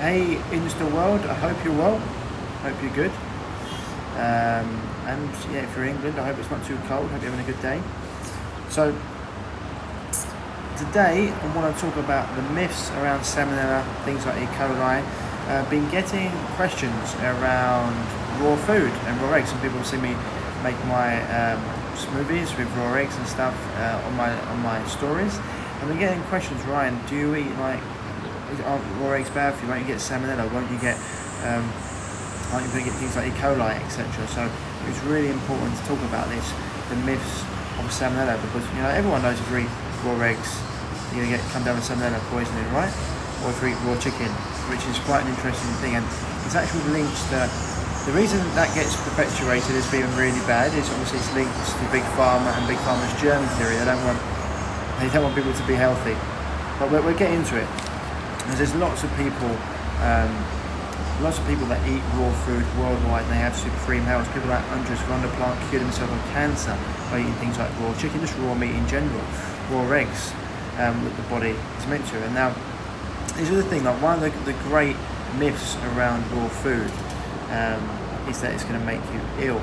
Hey, Insta world, I hope you're well. Hope you're good. And yeah, if you're in England, I hope it's not too cold. Hope you're having a good day. So today, I want to talk about the myths around Salmonella, things like E.coli. Been getting questions around raw food and raw eggs. Some people see me make my smoothies with raw eggs and stuff on my stories. I've been getting questions, Ryan. Do you eat aren't raw eggs bad for you? Won't you get salmonella? Won't you get aren't you going to get things like E. coli, etc.? So it's really important to talk about this, the myths of salmonella, because everyone knows if you eat raw eggs, you're going to come down with salmonella poisoning, right? Or if you eat raw chicken, which is quite an interesting thing, and it's actually linked to the reason that gets perpetuated as being really bad is obviously it's linked to Big Pharma and Big Pharma's germ theory. They don't want people to be healthy, but we'll get into it. There's lots of people that eat raw food worldwide and they have supreme health. People like Andres Vanderplant cured himself of cancer by eating things like raw chicken, just raw meat in general, raw eggs, that the body is meant to. And now, this is the thing, like one of the great myths around raw food is that it's going to make you ill.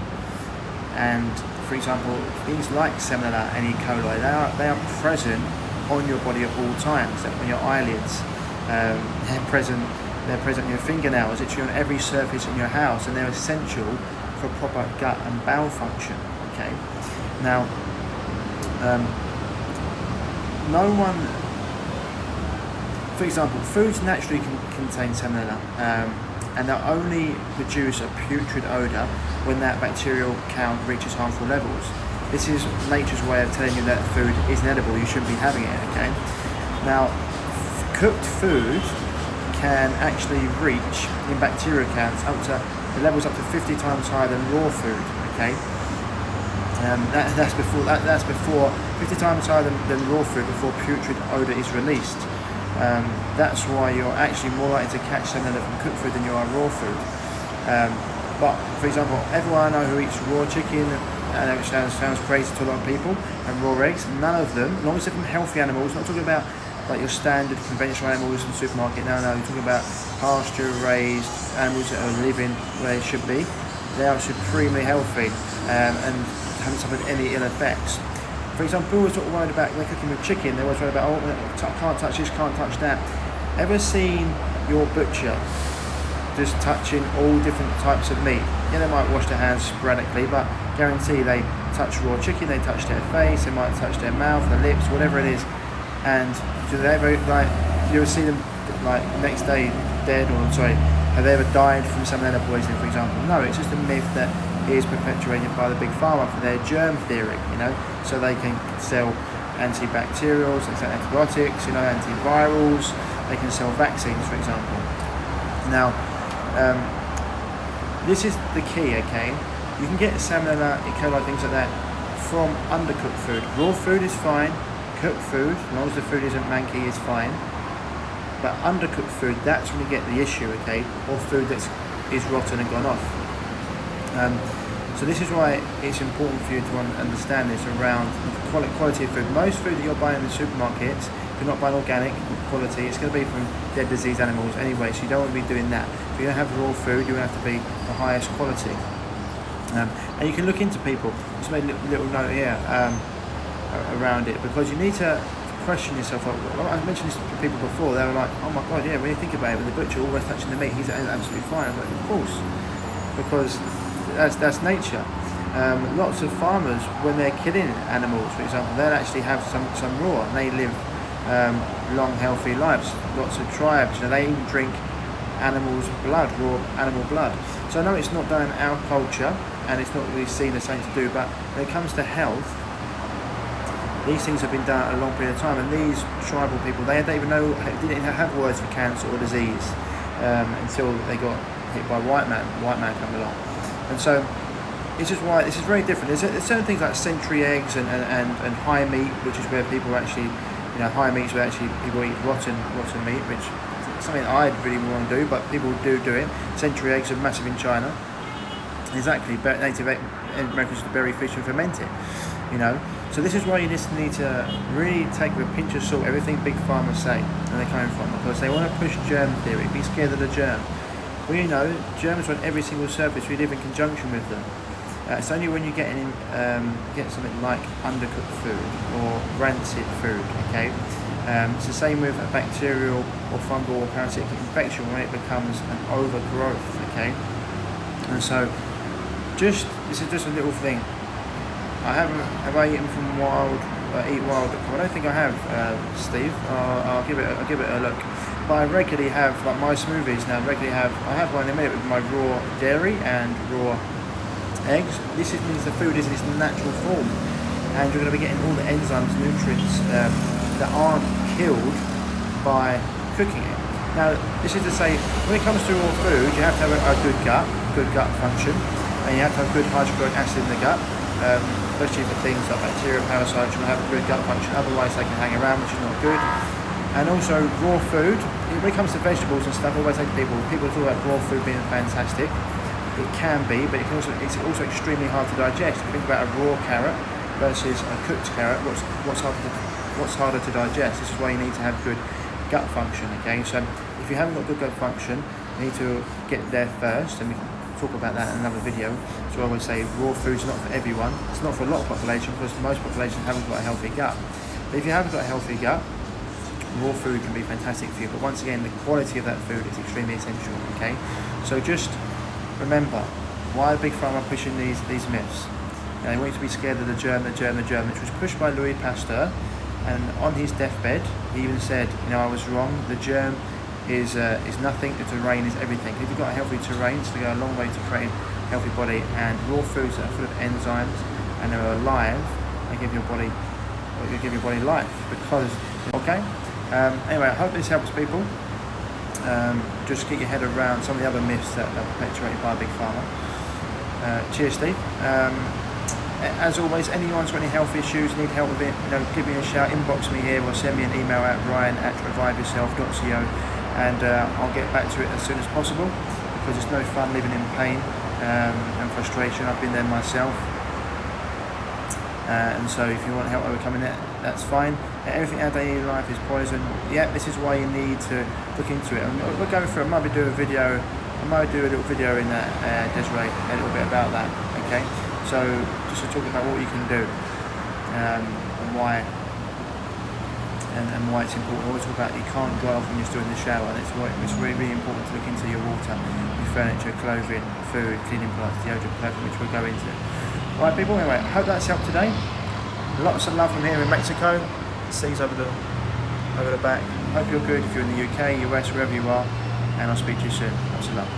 And for example, things like Salmonella and E. coli, they are present on your body at all times, on your eyelids. They're present in your fingernails, it's on every surface in your house, and they're essential for proper gut and bowel function. Okay. Now, no one, for example, foods naturally can contain salmonella, and they'll only produce a putrid odour when that bacterial count reaches harmful levels. This is nature's way of telling you that food isn't edible, you shouldn't be having it. Okay. Now, cooked food can actually reach in bacteria counts the levels up to 50 times higher than raw food. Okay, that's before 50 times higher than raw food before putrid odour is released. That's why you're actually more likely to catch salmonella from cooked food than you are raw food. But for example, everyone I know who eats raw chicken, and it sounds crazy to a lot of people, and raw eggs, none of them, as long as they're from healthy animals, not talking about like your standard conventional animals in the supermarket. No, you're talking about pasture-raised animals that are living where they should be. They are supremely healthy and haven't suffered any ill effects. For example, people are sort of worried about when they're cooking with chicken. They're always worried about, I can't touch this, can't touch that. Ever seen your butcher just touching all different types of meat? Yeah, they might wash their hands sporadically, but guarantee they touch raw chicken, they touch their face, they might touch their mouth, their lips, whatever it is. And do they ever, do you ever see them next day dead, have they ever died from salmonella poisoning, for example? No, it's just a myth that is perpetuated by the Big Pharma for their germ theory, so they can sell antibacterials, they sell antibiotics, antivirals, they can sell vaccines, for example. Now, this is the key, okay? You can get salmonella, E. coli, things like that from undercooked food. Raw food is fine. Cooked food, as long as the food isn't manky, is fine. But undercooked food, that's when you get the issue, okay? Or food that is rotten and gone off. So this is why it's important for you to understand this around quality of food. Most food that you're buying in the supermarkets, if you're not buying organic quality, it's going to be from dead, diseased animals anyway, so you don't want to be doing that. If you're going to have raw food, you're going to have to be the highest quality. And you can look into people. Just made a little note here. Around it, because you need to question yourself. I mentioned this to people before. They were like, "Oh my God, yeah." When you think about it, with the butcher always touching the meat, he's absolutely fine. I'm like, of course, because that's nature. Lots of farmers, when they're killing animals, for example, they'll actually have some raw, and they live long, healthy lives. Lots of tribes, they even drink animals' blood, raw animal blood. So I know it's not done in our culture, and it's not really seen as something to do. But when it comes to health, these things have been done a long period of time, and these tribal people, they didn't even have words for cancer or disease until they got hit by white man coming along. And so this is why this is very different. There's certain things like century eggs and high meat, which is where people actually, high meats where actually people eat rotten meat, which is something I really want to do, but people do it. Century eggs are massive in China. Exactly, Native Americans used to bury fish and ferment it, So this is why you just need to really take with a pinch of salt everything big pharma say and they're coming from, because they want to push germ theory, be scared of the germ. Well, you know, germs are on every single surface. We live in conjunction with them. It's only when you get something like undercooked food or rancid food, okay? It's the same with a bacterial or fungal or parasitic infection when it becomes an overgrowth, okay? And so, this is just a little thing. Have I eaten from eatwild.com? I don't think I have, Steve. I'll give it a look. But I regularly have, like my smoothies now, I have one in a minute with my raw dairy and raw eggs. This means the food is in its natural form, and you're going to be getting all the enzymes, nutrients that aren't killed by cooking it. Now, this is to say, when it comes to raw food, you have to have a good gut function, and you have to have good hydrochloric acid in the gut, especially for things like bacteria, parasites. You want to have a good gut function, otherwise they can hang around, which is not good. And also raw food, when it comes to vegetables and stuff, I always say to people talk about raw food being fantastic. It can be, but it's also extremely hard to digest. If you think about a raw carrot versus a cooked carrot, what's harder to digest? This is why you need to have good gut function, okay? So if you haven't got good gut function, you need to get there first, and we can talk about that in another video. So I always say raw food's not for everyone. It's not for a lot of population, because most populations haven't got a healthy gut. But if you haven't got a healthy gut, raw food can be fantastic for you, but once again, the quality of that food is extremely essential, okay? So just remember, why Big Pharma are pushing these myths? They want you to be scared of the germ, which was pushed by Louis Pasteur, and on his deathbed, he even said, I was wrong, the germ is nothing, the terrain is everything. If you've got a healthy terrain, it's going to go a long way to creating a healthy body, and raw foods that are full of enzymes and are alive, they give your body life, because, okay? Anyway, I hope this helps people. Just get your head around some of the other myths that are perpetuated by Big Pharma. Cheers, Steve. As always, anyone's got any health issues, need help with it, give me a shout, inbox me here, or send me an email at brian@reviveyourself.co, and I'll get back to it as soon as possible, because it's no fun living in pain and frustration. I've been there myself. And so if you want help overcoming that, that's fine. Everything in our daily life is poison. Yeah, this is why you need to look into it. And we're going through it. I might do a little video in that, Desiree, a little bit about that, okay? So just to talk about what you can do and why it's important. We always talk about you can't go off when you're still in the shower, and it's really, really important to look into your water, your furniture, clothing, food, cleaning products, deodorant, perfume, which we'll go into. Alright people, anyway, I hope that's helped today. Lots of love from here in Mexico. Seas over the back. Hope you're good if you're in the UK, US, wherever you are, and I'll speak to you soon. Lots of love.